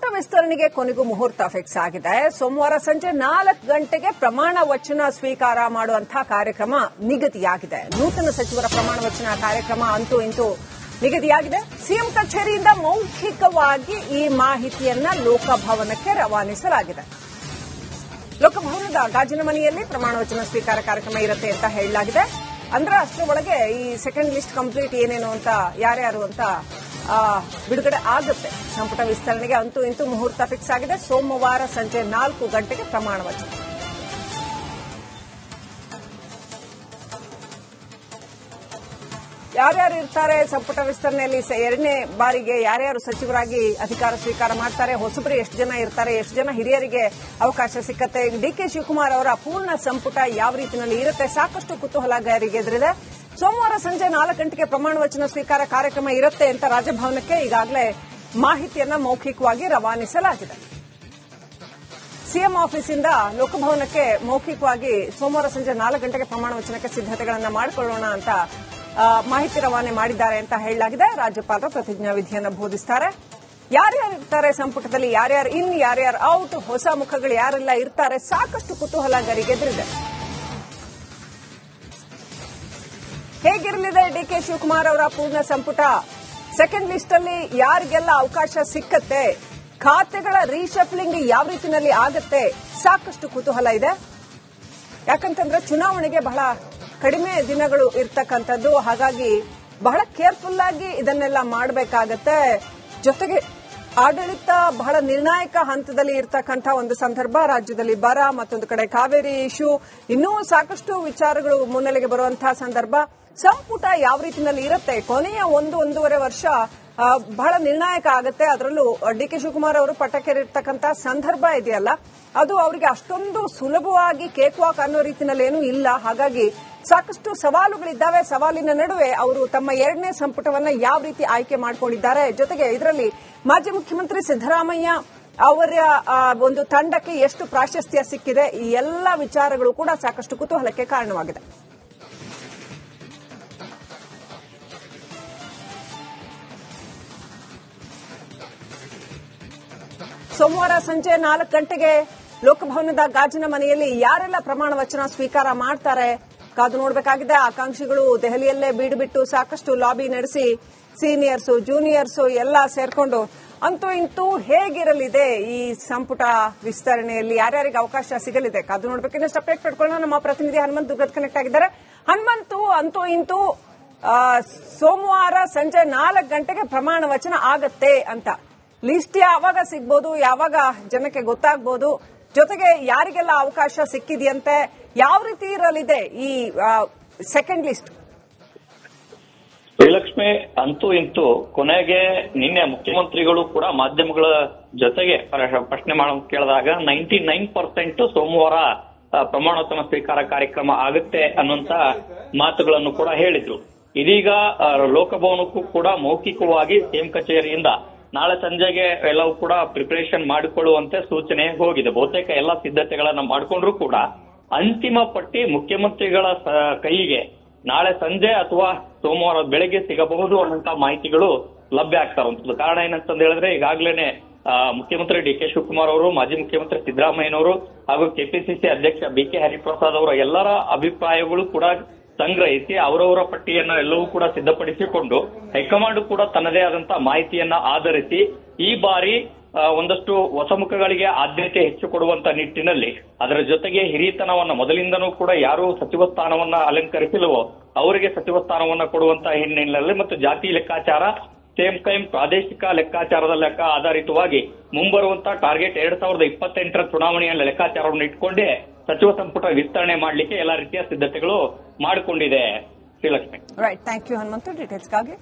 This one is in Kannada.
ಸಂಪುಟ ವಿಸ್ತರಣೆಗೆ ಕೊನೆಗೂ ಮುಹೂರ್ತ ಫಿಕ್ಸ್ ಆಗಿದೆ. ಸೋಮವಾರ ಸಂಜೆ 4 ಗಂಟೆಗೆ ಪ್ರಮಾಣ ವಚನ ಸ್ವೀಕಾರ ಮಾಡುವಂತಹ ಕಾರ್ಯಕ್ರಮ ನಿಗದಿಯಾಗಿದೆ. ನೂತನ ಸಚಿವರ ಪ್ರಮಾಣ ವಚನ ಕಾರ್ಯಕ್ರಮ ಅಂತೂ ಇಂತೂ ನಿಗದಿಯಾಗಿದೆ. ಸಿಎಂ ಕಚೇರಿಯಿಂದ ಮೌಖಿಕವಾಗಿ ಈ ಮಾಹಿತಿಯನ್ನ ಲೋಕಭವನಕ್ಕೆ ರವಾನಿಸಲಾಗಿದೆ. ಲೋಕಭವನದ ಗಾಜಿನ ಮನೆಯಲ್ಲಿ ಪ್ರಮಾಣ ವಚನ ಸ್ವೀಕಾರ ಕಾರ್ಯಕ್ರಮ ಇರುತ್ತೆ ಅಂತ ಹೇಳಲಾಗಿದೆ. ಅಂದ್ರೆ ಅಷ್ಟರೊಳಗೆ ಈ ಸೆಕೆಂಡ್ ಲಿಸ್ಟ್ ಕಂಪ್ಲೀಟ್ ಏನೇನು ಅಂತ ಯಾರ್ಯಾರು ಅಂತ ಬಿಡುಗಡೆ ಆಗುತ್ತೆ. ಸಂಪುಟ ವಿಸ್ತರಣೆಗೆ ಅಂತೂ ಇಂತೂ ಮುಹೂರ್ತ ಫಿಕ್ಸ್ ಆಗಿದೆ. ಸೋಮವಾರ ಸಂಜೆ 4 ಗಂಟೆಗೆ ಪ್ರಮಾಣ ವಚನ. ಯಾರ್ಯಾರು ಇರ್ತಾರೆ ಸಂಪುಟ ವಿಸ್ತರಣೆಯಲ್ಲಿ? ಎರಡನೇ ಬಾರಿಗೆ ಯಾರ್ಯಾರು ಸಚಿವರಾಗಿ ಅಧಿಕಾರ ಸ್ವೀಕಾರ ಮಾಡ್ತಾರೆ? ಹೊಸಬರು ಎಷ್ಟು ಜನ ಇರ್ತಾರೆ? ಎಷ್ಟು ಜನ ಹಿರಿಯರಿಗೆ ಅವಕಾಶ ಸಿಕ್ಕತ್ತೆ? ಡಿಕೆ ಶಿವಕುಮಾರ್ ಅವರ ಪೂರ್ಣ ಸಂಪುಟ ಯಾವ ರೀತಿಯಲ್ಲಿ ಇರುತ್ತೆ? ಸಾಕಷ್ಟು ಕುತೂಹಲಗಾರಿಗೆ ಎದುರಿದೆ. ಸೋಮವಾರ ಸಂಜೆ 4 ಗಂಟೆಗೆ ಪ್ರಮಾಣ ವಚನ ಸ್ವೀಕಾರ ಕಾರ್ಯಕ್ರಮ ಇರುತ್ತೆ ಅಂತ ರಾಜಭವನಕ್ಕೆ ಈಗಾಗಲೇ ಮಾಹಿತಿಯನ್ನ ಮೌಖಿಕವಾಗಿ ರವಾನಿಸಲಾಗಿದೆ. ಸಿಎಂ ಆಫೀಸಿಂದ ಲೋಕಭವನಕ್ಕೆ ಮೌಖಿಕವಾಗಿ ಸೋಮವಾರ ಸಂಜೆ 4 ಗಂಟೆಗೆ ಪ್ರಮಾಣ ವಚನಕ್ಕೆ ಸಿದ್ದತೆಗಳನ್ನು ಮಾಡಿಕೊಳ್ಳೋಣ ಅಂತ ಮಾಹಿತಿ ರವಾನೆ ಮಾಡಿದ್ದಾರೆ ಅಂತ ಹೇಳಲಾಗಿದೆ. ರಾಜ್ಯಪಾಲರು ಪ್ರತಿಜ್ಞಾ ವಿಧಿಯನ್ನು ಬೋಧಿಸುತ್ತಾರೆ. ಯಾರ್ಯಾರು ಇರ್ತಾರೆ ಸಂಪುಟದಲ್ಲಿ, ಯಾರ್ಯಾರು ಇನ್, ಯಾರ್ಯಾರು ಔಟ್, ಹೊಸ ಮುಖಗಳು ಯಾರೆಲ್ಲ ಇರ್ತಾರೆ? ಸಾಕಷ್ಟು ಕುತೂಹಲಗಾರಿಗೆ ಎದುರಿದೆ. ಹೇಗಿರಲಿದೆ ಡಿಕೆ ಶಿವಕುಮಾರ್ ಅವರ ಪೂರ್ಣ ಸಂಪುಟ? ಸೆಕೆಂಡ್ ಲಿಸ್ಟ್ ಅಲ್ಲಿ ಯಾರಿಗೆಲ್ಲ ಅವಕಾಶ ಸಿಕ್ಕತ್ತೆ? ಖಾತೆಗಳ ರೀಶಫ್ಲಿಂಗ್ ಯಾವ ರೀತಿಯಲ್ಲಿ ಆಗತ್ತೆ? ಸಾಕಷ್ಟು ಕುತೂಹಲ ಇದೆ. ಯಾಕಂತಂದ್ರೆ ಚುನಾವಣೆಗೆ ಬಹಳ ಕಡಿಮೆ ದಿನಗಳು ಇರ್ತಕ್ಕಂಥದ್ದು. ಹಾಗಾಗಿ ಬಹಳ ಕೇರ್ಫುಲ್ ಆಗಿ ಇದನ್ನೆಲ್ಲ ಮಾಡಬೇಕಾಗತ್ತೆ. ಜೊತೆಗೆ ಆಡಳಿತ ಬಹಳ ನಿರ್ಣಾಯಕ ಹಂತದಲ್ಲಿ ಇರ್ತಕ್ಕಂಥ ಒಂದು ಸಂದರ್ಭ. ರಾಜ್ಯದಲ್ಲಿ ಬರ, ಮತ್ತೊಂದು ಕಡೆ ಕಾವೇರಿ ಇಶ್ಯೂ, ಇನ್ನೂ ಸಾಕಷ್ಟು ವಿಚಾರಗಳು ಮುನ್ನೆಲೆಗೆ ಬರುವಂತಹ ಸಂದರ್ಭ. ಸಂಪುಟ ಯಾವ ರೀತಿಯಲ್ಲಿ ಇರುತ್ತೆ? ಕೊನೆಯ 1-1.5 ವರ್ಷ ಬಹಳ ನಿರ್ಣಾಯಕ ಆಗುತ್ತೆ. ಅದರಲ್ಲೂ ಡಿಕೆ ಶಿವಕುಮಾರ್ ಅವರು ಪಟ್ಟಕ್ಕೇರಿರ್ತಕ್ಕಂಥ ಸಂದರ್ಭ ಇದೆಯಲ್ಲ, ಅದು ಅವರಿಗೆ ಅಷ್ಟೊಂದು ಸುಲಭವಾಗಿ ಕೇಕ್ ವಾಕ್ ಅನ್ನೋ ರೀತಿಯಲ್ಲಿ ಏನೂ ಇಲ್ಲ. ಹಾಗಾಗಿ ಸಾಕಷ್ಟು ಸವಾಲುಗಳಿದ್ದಾವೆ. ಸವಾಲಿನ ನಡುವೆ ಅವರು ತಮ್ಮ 2ನೇ ಸಂಪುಟವನ್ನ ಯಾವ ರೀತಿ ಆಯ್ಕೆ ಮಾಡಿಕೊಂಡಿದ್ದಾರೆ, ಜೊತೆಗೆ ಇದರಲ್ಲಿ ಮಾಜಿ ಮುಖ್ಯಮಂತ್ರಿ ಸಿದ್ದರಾಮಯ್ಯ ಅವರ ಒಂದು ತಂಡಕ್ಕೆ ಎಷ್ಟು ಪ್ರಾಶಸ್ತ್ಯ ಸಿಕ್ಕಿದೆ, ಈ ಎಲ್ಲ ವಿಚಾರಗಳು ಕೂಡ ಸಾಕಷ್ಟು ಕುತೂಹಲಕ್ಕೆ ಕಾರಣವಾಗಿದೆ. ಸೋಮವಾರ ಸಂಜೆ 4 ಗಂಟೆಗೆ ಲೋಕಭವನದ ಗಾಜಿನ ಮನೆಯಲ್ಲಿ ಯಾರೆಲ್ಲ ಪ್ರಮಾಣ ವಚನ ಸ್ವೀಕಾರ ಮಾಡ್ತಾರೆ ಕಾದು ನೋಡಬೇಕಾಗಿದೆ. ಆಕಾಂಕ್ಷಿಗಳು ದೆಹಲಿಯಲ್ಲೇ ಬೀಡು ಬಿಟ್ಟು ಸಾಕಷ್ಟು ಲಾಬಿ ನಡೆಸಿ ಸೀನಿಯರ್ಸ್, ಜೂನಿಯರ್ಸ್ ಎಲ್ಲ ಸೇರ್ಕೊಂಡು ಅಂತೂ ಇಂತೂ ಹೇಗಿರಲಿದೆ ಈ ಸಂಪುಟ ವಿಸ್ತರಣೆಯಲ್ಲಿ, ಯಾರ್ಯಾರಿಗೆ ಅವಕಾಶ ಸಿಗಲಿದೆ ಕಾದು ನೋಡಬೇಕು. ಇನ್ನಷ್ಟು ಅಪ್ಡೇಟ್ ಪಡ್ಕೊಳ್ಳೋಣ. ನಮ್ಮ ಪ್ರತಿನಿಧಿ ಹನುಮಂತ್ ದುರ್ಗದ್ ಕನೆಕ್ಟ್ ಆಗಿದ್ದಾರೆ. ಹನುಮಂತು, ಅಂತೂ ಇಂತೂ ಸೋಮವಾರ ಸಂಜೆ 4 ಗಂಟೆಗೆ ಪ್ರಮಾಣ ವಚನ ಆಗತ್ತೆ ಅಂತ ಲಿಸ್ಟ್ ಯಾವಾಗ ಸಿಗ್ಬೋದು, ಯಾವಾಗ ಜನಕ್ಕೆ ಗೊತ್ತಾಗಬಹುದು, ಜೊತೆಗೆ ಯಾರಿಗೆಲ್ಲ ಅವಕಾಶ ಸಿಕ್ಕಿದೆಯಂತೆ, ಯಾವ ರೀತಿ ಇರಲಿದೆ ಈ ಸೆಕೆಂಡ್ ಲಿಸ್ಟ್? ಶ್ರೀಲಕ್ಷ್ಮಿ, ಅಂತೂ ಇಂತೂ ಕೊನೆಗೆ ನಿನ್ನೆ ಮುಖ್ಯಮಂತ್ರಿಗಳು ಕೂಡ ಮಾಧ್ಯಮಗಳ ಜೊತೆಗೆ ಪ್ರಶ್ನೆ ಕೇಳಿದಾಗ 99% ಸೋಮವಾರ ಪ್ರಮಾಣವಚನ ಸ್ವೀಕಾರ ಕಾರ್ಯಕ್ರಮ ಆಗುತ್ತೆ ಅನ್ನುವಂತ ಮಾತುಗಳನ್ನು ಕೂಡ ಹೇಳಿದ್ರು. ಇದೀಗ ಲೋಕಭವನಕ್ಕೂ ಕೂಡ ಮೌಖಿಕವಾಗಿ ಸಿಎಂ ಕಚೇರಿಯಿಂದ ನಾಳೆ ಸಂಜೆಗೆ ಎಲ್ಲವೂ ಕೂಡ ಪ್ರಿಪರೇಷನ್ ಮಾಡಿಕೊಳ್ಳುವಂತೆ ಸೂಚನೆ ಹೋಗಿದೆ. ಬಹುತೇಕ ಎಲ್ಲ ಸಿದ್ಧತೆಗಳನ್ನ ಮಾಡಿಕೊಂಡ್ರು ಕೂಡ ಅಂತಿಮ ಪಟ್ಟಿ ಮುಖ್ಯಮಂತ್ರಿಗಳ ಕೈಗೆ ನಾಳೆ ಸಂಜೆ ಅಥವಾ ಸೋಮವಾರ ಬೆಳಗ್ಗೆ ಸಿಗಬಹುದು ಅನ್ನುವಂತ ಮಾಹಿತಿಗಳು ಲಭ್ಯ ಆಗ್ತಾರಂತದ್ದು. ಕಾರಣ ಏನಂತ ಹೇಳಿದ್ರೆ, ಈಗಾಗಲೇ ಮುಖ್ಯಮಂತ್ರಿ ಡಿಕೆ ಶಿವಕುಮಾರ್ ಅವರು, ಮಾಜಿ ಮುಖ್ಯಮಂತ್ರಿ ಸಿದ್ದರಾಮಯ್ಯನವರು ಹಾಗೂ ಕೆಪಿಸಿಸಿ ಅಧ್ಯಕ್ಷ ಬಿಕೆ ಹರಿಪ್ರಸಾದ್ ಅವರ ಎಲ್ಲರ ಅಭಿಪ್ರಾಯಗಳು ಕೂಡ ಸಂಗ್ರಹಿಸಿ ಅವರವರ ಪಟ್ಟಿಯನ್ನ ಎಲ್ಲವೂ ಕೂಡ ಸಿದ್ಧಪಡಿಸಿಕೊಂಡು ಹೈಕಮಾಂಡ್ ಕೂಡ ತನ್ನದೇ ಆದಂತಹ ಮಾಹಿತಿಯನ್ನ ಆಧರಿಸಿ ಈ ಬಾರಿ ಒಂದಷ್ಟು ಹೊಸ ಮುಖಗಳಿಗೆ ಆದ್ಯತೆ ಹೆಚ್ಚು ಕೊಡುವಂತ ನಿಟ್ಟಿನಲ್ಲಿ, ಅದರ ಜೊತೆಗೆ ಹಿರಿತನವನ್ನ ಮೊದಲಿಂದನೂ ಕೂಡ ಯಾರು ಸಚಿವ ಸ್ಥಾನವನ್ನ ಅಲಂಕರಿಸಿಲ್ಲವೋ ಅವರಿಗೆ ಸಚಿವ ಸ್ಥಾನವನ್ನ ಕೊಡುವಂತ ಹಿನ್ನೆಲೆಯಲ್ಲಿ ಮತ್ತು ಜಾತಿ ಲೆಕ್ಕಾಚಾರ, ಸೇಮ್ ಟೈಮ್ ಪ್ರಾದೇಶಿಕ ಲೆಕ್ಕಾಚಾರದ ಲೆಕ್ಕ ಆಧಾರಿತವಾಗಿ ಮುಂಬರುವಂತಹ ಟಾರ್ಗೆಟ್ 2028ರ ಚುನಾವಣೆಯ ಲೆಕ್ಕಾಚಾರವನ್ನು ಇಟ್ಕೊಂಡೇ ಸಚಿವ ಸಂಪುಟ ವಿಸ್ತರಣೆ ಮಾಡಲಿಕ್ಕೆ ಎಲ್ಲಾ ರೀತಿಯ ಸಿದ್ಧತೆಗಳು ಮಾಡಿಕೊಂಡಿದೆ. Shrilakshmi, right, thank you Hanumanthu ಡೀಟೇಲ್ಸ್ಗಾಗಿ.